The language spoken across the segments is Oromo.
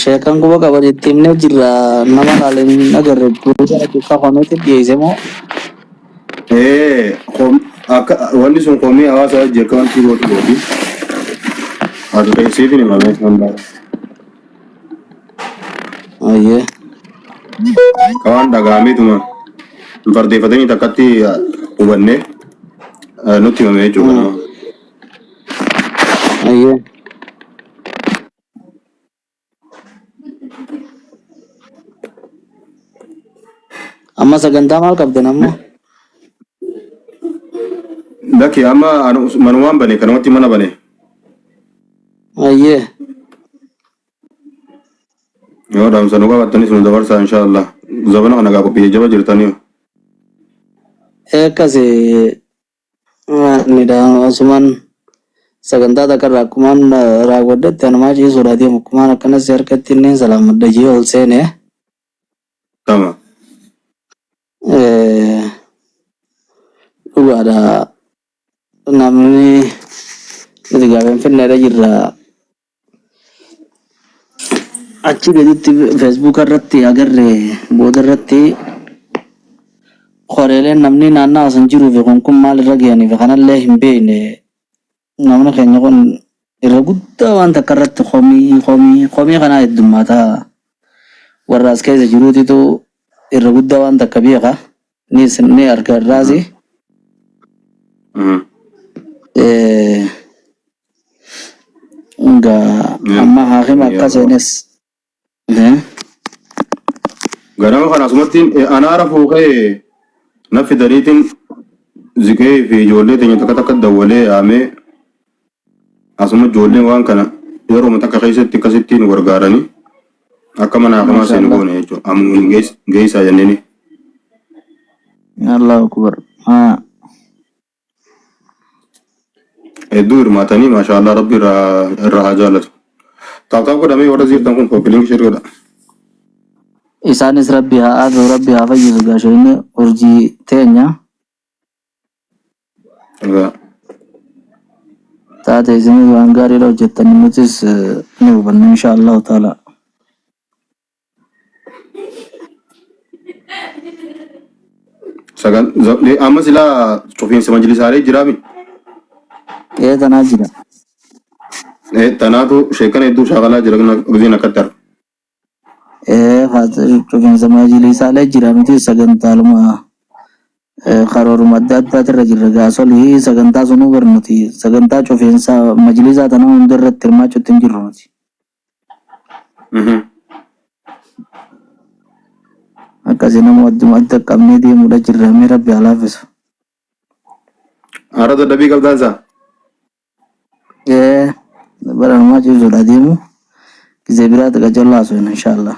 sheekan quba qabatetti himne jirra nama laalin agarre duuba komeetti dhiyeesse moo wanti sun komii hawaasa jirka wanti gootu gooti. Adu keessiif ni mamee hambaa. ayyee Kawan dhagaamituma fardeeffatanii takkatti hubanne nutti himame jechuudha nama. ayyee amma sagantaa maal qabdan ammoo Laki amma manumaan bane kanumatti mana bane. ayyee Yoo dhaamsa nu qabattanis nu dabarsa inshaallah. Zabana kana gaa qophii jaba jirtanii. akkasi nidha asumaan sagantaa takkarraa akkumaan raawwaddetti anumaa ciisuudha deemu akkumaan akkanas harkatti inneen salaamadda jee ol seene Tama. dhugaadha namni nuti gaafa finfinneedha jirra achi gaditti feesbuuk irratti agarre booda irratti qoreeleen namni naannaa asan jiruu fi kun maal irra ga'aniif kanallee hin beekne namni keenya kun irra guddaa waan takka irratti komii kanaa heddummaata warra as keessa jiruutitu irra guddaa waan takka beeka ni arga irraasi amma haakima akka seenes Ganama kana asumatti anaara fuuqee na fidaniitiin ziqee fi ijoollee teenya takka takka dawwalee yaamee asuma ijoolleen waan kana yeroo takka keessatti akkasitti nu gargaaranii akka mana hakamaa seenu goone jechuudha. Amma geessaa jenneeni. Allahu akbar. Hedduu hirmaatanii maashaallah rabbi irraa haa jaalatu. Taaptaap godhamee warra ziirtan kun koopiliin shirgadha. Isaanis rabbi haa aatu rabbi haa fayyisu gaashonni urjii teenya taate isinis waan gaariidha hojjettanii nutis ni hubanna insha Allahu taala. Amma silaa cufiinsa majlisaalee jiraami. Tanaa jira. Tanaatu sheekan hedduu shaakalaa jira gizeen akkatti arga. Cufiinsa majlisaalee jira miti sagantaaluma karooruma adda addaatirra jirra gaasolii sagantaa sunuu barnuti sagantaa cufiinsa majlisaa tana hunda irratti hirmaachuutti hin jirru nuti. Akkasii nama wadduma adda qabnee deemuudha jirra mee rabbi haa laaffisu. Haara dadhabii qabdaan isaa? Baranumaa ciisuudha deemu gisee biraatti qacarlaa sun inshaallah.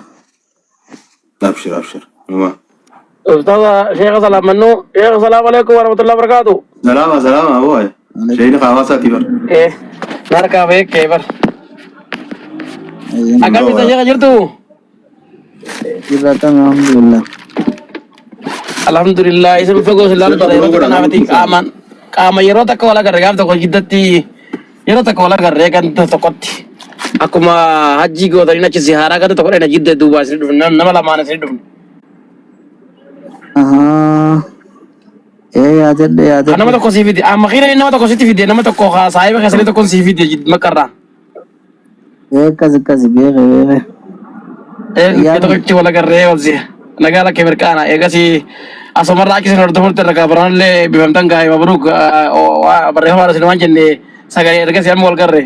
Abshir abshir. أستاذ شيخ سلام منو شيخ السلام عليكم ورحمة الله وبركاته. سلام أبوي. شيخ خواصة كبر. ناركا بيك كبر. أكمل تجاه جرتو. Kita alhamdulillah. Alhamdulillah. Isam fokus lalu pada itu kita nanti aman. Kama yero tak kawala kerja tu kau jidati. Yero tak kawala kerja kan tu tokot. Aku mah haji go tadi nak zihara kan tu tokot nak jidat dua sih. Nama lama nasi dulu. Ada. Nama tu kau sifit. Makanya ini nama tu kau sifit. Nama tu kau saya bahasa itu kau sifit jid makarra. Kasih biar. Kita kecil wala kerja wajib. Negara keberkana. Kasi asal lagi sih orang tuh terdekat beran le bimam tangga mabruk. Berapa harus nama jenis sagari erga siapa mau kerja.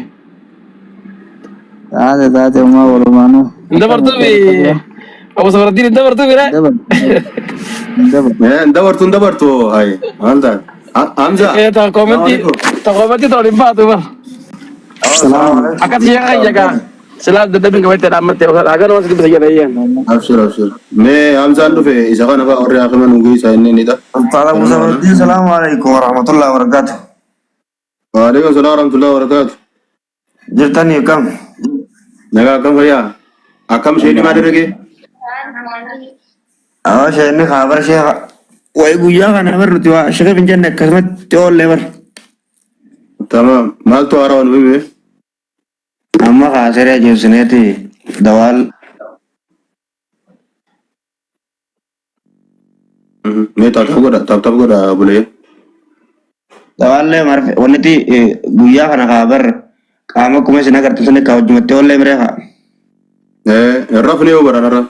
Ada umah orang Nda bertu bi. Apa seperti ini nda bertu bi re? Nda bertu. Hai. Mantap. Hamza. Tak komenti tahu limpa tuh bang. Assalamualaikum. Akat siapa yang jaga? Selalu dedapin kau itu amat ya. Agar orang sedih saja ya. Abshir. Me Hamza tu fe. Isakan apa orang yang kemana nunggu isa ini nida. Assalamualaikum warahmatullahi wabarakatuh. Waalaikumsalam warahmatullahi wabarakatuh. Jirtani kam? Naga akam kaya. Akam sih ni mana lagi? Saya ini kabar saya. Wah, guya kan kabar tu. Saya pinjam nak kasmet tol lebar. Tamam. Mal tu arawan bibi. Amma kasar aja seneti. dawal Mee taaptaap godha bulee. dawalle marfe wanti guyyaa kana kabar qaama kuma isin agartu sun ka hojjumatti ollee bireeha Rafni yoo baranarra.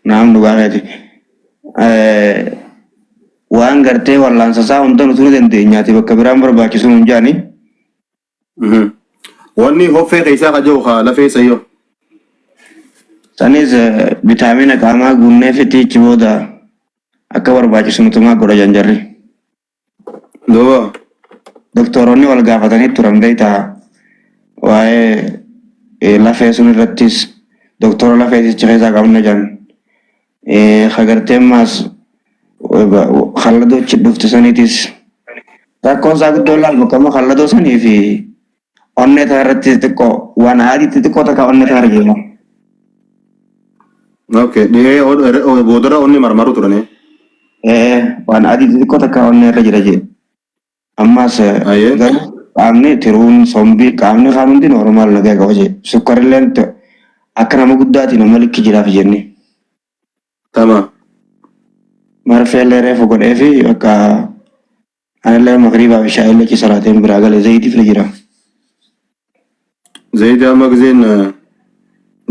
naam dhugaadhaati waan gartee wallaansasaa hunda nutuu dandeenyaati bakka biraan barbaachisu hin jaani Wanni hoffee keessaa qajeelu haa lafee sayyoo. sanis vitaamina qaamaa guunnee fitiichi booda akka barbaachisu nutumaa godha janjarri Dooba. doktoroonni wal gaafatanii turan beektaa waa'ee lafee sun irrattis doktora lafeetis ciqeesaa qabna jan hagarteen maas halladoo dhufte saniitis rakkoon isaa guddoo laal bakkama halladoo sanii fi onnee isaa irratti xiqqoo waan adiitti xiqqoo takka onnee isaa argina. Okay. Boodara onni marmaru turane. Waan adiitti xiqqoo takka onnee irra jira jee. Ammas garuu qaamni tiruun sombii qaamni kaan hundi normaal nagaa qaba jee. Sukkarilleen akka nama guddaati nama likki jiraaf jenne. Tamam. Marfeellee reefu godhee fi akka anillee magriibaa fi shaayillee ci salaateen biraa galee zayitii fila jira. Zaidi amma giseen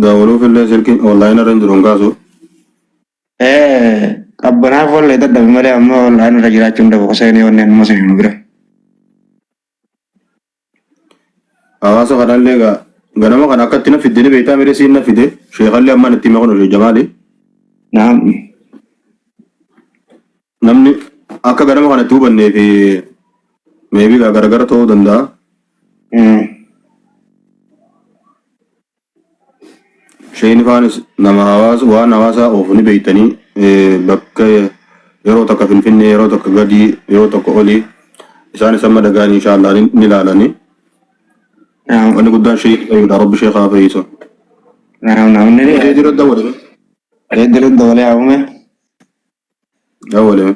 daawwaluuf illee silkiin onlaayinii irra hin jiru hin kaasu. Qabbanaaf ollee dadhabe malee amma onlaayinii irra jiraachuu hin dhabu seenee onneen amma seenuu bira. Hawaasa kanallee ganama kana akka itti na fiddee beektaa miree siin na fide sheekallee ammaan itti hime kun jamaali. Naam. Namni akka ganama kana itti hubannee fi meebii garagara ta'uu danda'a. Sheen faanis nama hawaasa waan hawaasaa oofuni beektanii bakka yeroo takka finfinnee yeroo takka gadii yeroo takka olii isaan isa madagaan inshaallah ni ilaalanii. Wanni guddaan shee ta'uudha rabbi sheekaa fayyisu. Naam ni Shee dira dawwale. Reediru dawwalee haamume. Dawwale.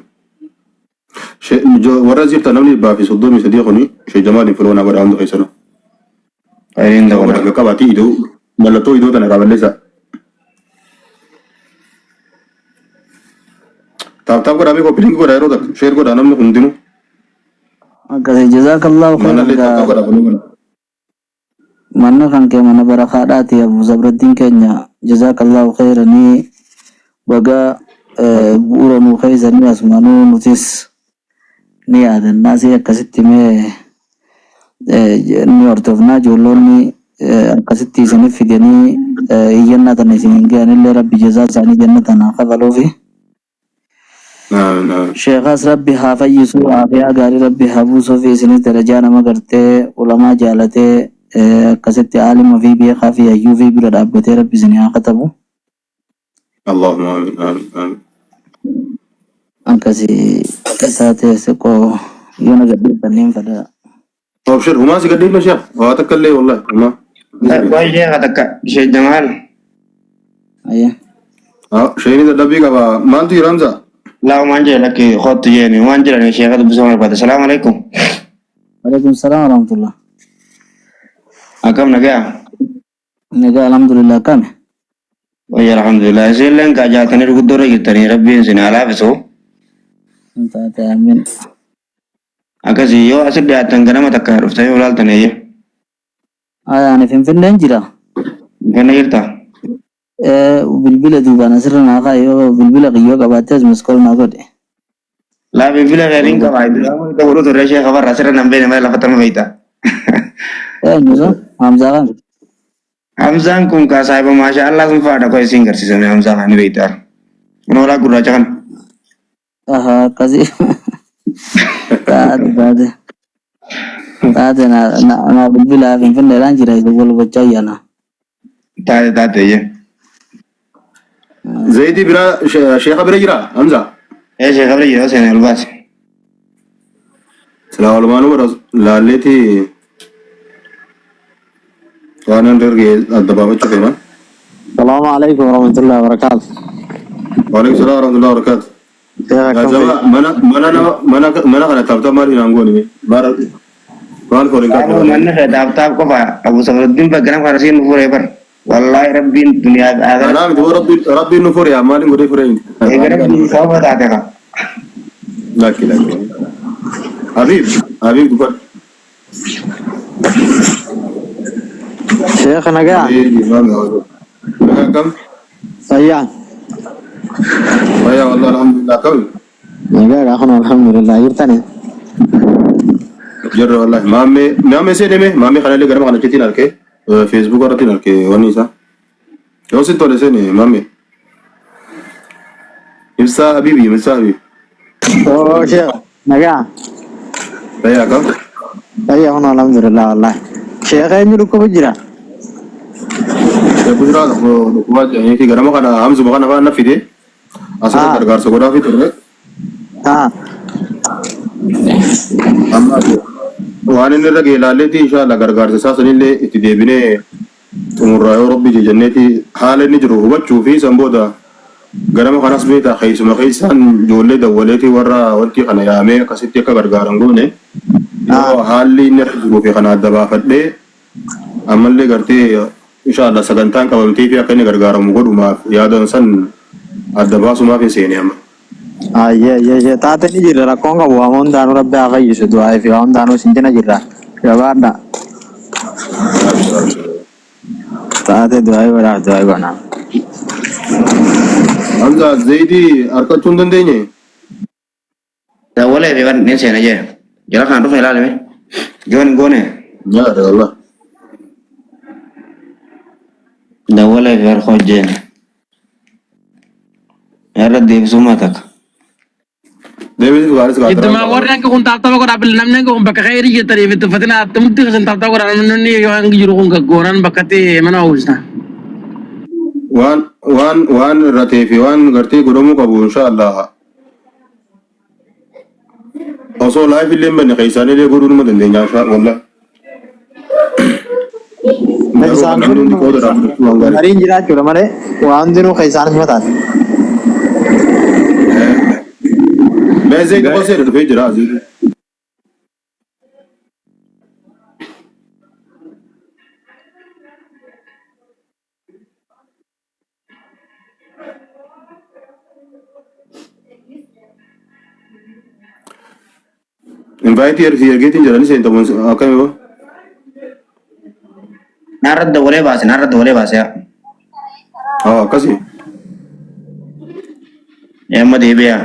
Warra jirta namni dhibbaa fi 33 kuni shee jamaaliin filoonaa godhaa hundi keessanuu. Fayyiin dawwala. Akka qabaatii iduu mallattoo idoo tana qaaballeessa. Taaptaap godhamee koppiliingi godhaa yeroo takka sheer godhaa namni hundinuu. Akkasii jazaakallahu Manallee taaptaap godhaa kunuu godhaa. manna kan kee mana barakaadhaati Abu Zabraddiin keenya jazaakallahu khayranii baga bu'uura nuu keessanii asumanuu nutis ni yaadannaa si akkasitti mee ni hordofnaa ijoollonni akkasitti isiniif fidanii iyyannaa tana isin gahanillee rabbi jazaa isaanii jannatan haa kafaluufi sheekas rabbi haa fayyisu aafiyaa gaarii rabbi haa buusuufi isinis darajaa nama gartee ulamaa jaalatee akkasitti aalima fi beekaa fi hayyuu fi bira dhaabbatee rabbi isin haa katabu. Allahumma amiin amiin amiin. Akkasii isaa teesse koo yoo na gadhiifanneen fada. Abshir humaa si gadhiifna sheekh waa takka illee wallahi humaa. Baay'ee takka ishee jamaal. Ayya. Sheeni dadhabbii qaba maaltu jira Hamza? Laa waan jira lakki kootu jeeni waan jira sheekha dubbisuu barbaada. Salaamu alaikum. Alaikum salaam wa rahmatullah. Akkam nagaa? Nagaa alhamdulillah kame. Wayya alhamdulillah. Isinleen kaa jaatanii gurguddoo irra jirtanii rabbiin isin haa laafisu. Taate amin. Akkasii yoo asit dhiyaattan ganama takka dhuftanii yoo ilaaltan eeyye. Ani finfinneen jira. Finfinnee jirta? Bilbila duubaan asirra naa kaayoo bilbila qiyyoo qabaattee as miskool naa godhe. Laa bilbila gariin qabaa. Bilbila godhu turre ishee qabarra asirra nan beene malee lafa tama beeyta. Eenyusa Hamzaa kan. Hamzaan kun kaa saahiba maasha Allah sun faadha koo isin garsiisame Hamzaa kan ni beeyta. Noolaa gurraacha kan. Akkasii. Taate na bilbila finfinneedhaan jira isa wal gochaa ayyaana. Taate eeyye. Zaidi bira sheekha bira jira Hamza. Sheekha bira jira seenaa ulbaasi. Silaa walumaanuu bara laalleeti waan an dargee adda baafachuu feena. Salaamu alaikum warahmatullahi wabarakatuh. Waalaikum salaam warahmatullahi wabarakatuh. Yaa jabaa mana kana taaptaap maal inaan goone maal fooliin Manni fee taaptaap qofa Abu Sabraddiin bagganam kana siin furee bar. والله ربي الدنيا هذا أنا من ربي نفور يا مالي غدي فرين ربي سوف تعتقد لكن حبيب دبر Sheikh naga. كم Saya. ويا والله الحمد لله كم Naga ako alhamdulillah yirtani. جر والله مامي سيدمي مامي خلالي غرام خنا كتير نالك فيسبوك ورتي نالك ونيسا يو سنتو لسني مامي يمسا حبيبي Oh Sheikh. Naga. ويا كم Saya ako alhamdulillah wallahi. Sheikh ay miru ko bujira. Gujarat को वाज ये कि गरम खाना हम सुबह खाना ना फिदे असर सरकार से गोड़ा फिर Ha. हम वाने ने लगे लाले थी इंशाल्लाह सरकार से सास ने इतने देविने umurra yoo rabbi jenneti haala inni jiru hubachuu fi san booda ganama kanas beektaa keessuma keessaan ijoollee dawwaleeti warra wanti kana yaamee akkasitti akka gargaaran goone yoo haalli inni irra jiruu fi kana adda baafadhee ammallee gartee inshaallah sagantaan qabamtee fi akka inni gargaaramu godhumaaf yaadan san adda baasumaaf hin seene amma. Ye taate ni jirra rakkoon qabu waan daanuu rabbi haa fayyisu du'aa fi waan daanuu sinjina jirra gabaadha. Taate du'aa godhaa. Hamza Zaidi arkachuu hin dandeenye. Dawwalee fi wanti seena jee jala kana dhufa ilaalame joon goone Nyaata wallah. dawwalee fi harka hojjeen yarra deebisummaa takka. Deebiin gaaris gaafata. Ittuma warri akka kun taatama godhaa bil namni akka kun bakka khayrii jettanii fi tuffatina attumutti kan taatama godhaa namni yoo hangi jiru kun gaggoonan bakka ta'e mana oolchina. Waan irratee fi waan gartee godhamuu qabu inshaallah. Osoo laayif illee hin banne keessaan illee godhuu numa dandeenya wallah. Mariin jiraachuudha malee waan dinuu keessaanis mataati. Mee Zaidi qosee dhufee jira Zaidi. Invite ergeetiin jedhanii seentamuun akkami boo? Narra dawwalee baase yaa. Akkasii. Yamma deebi'aa.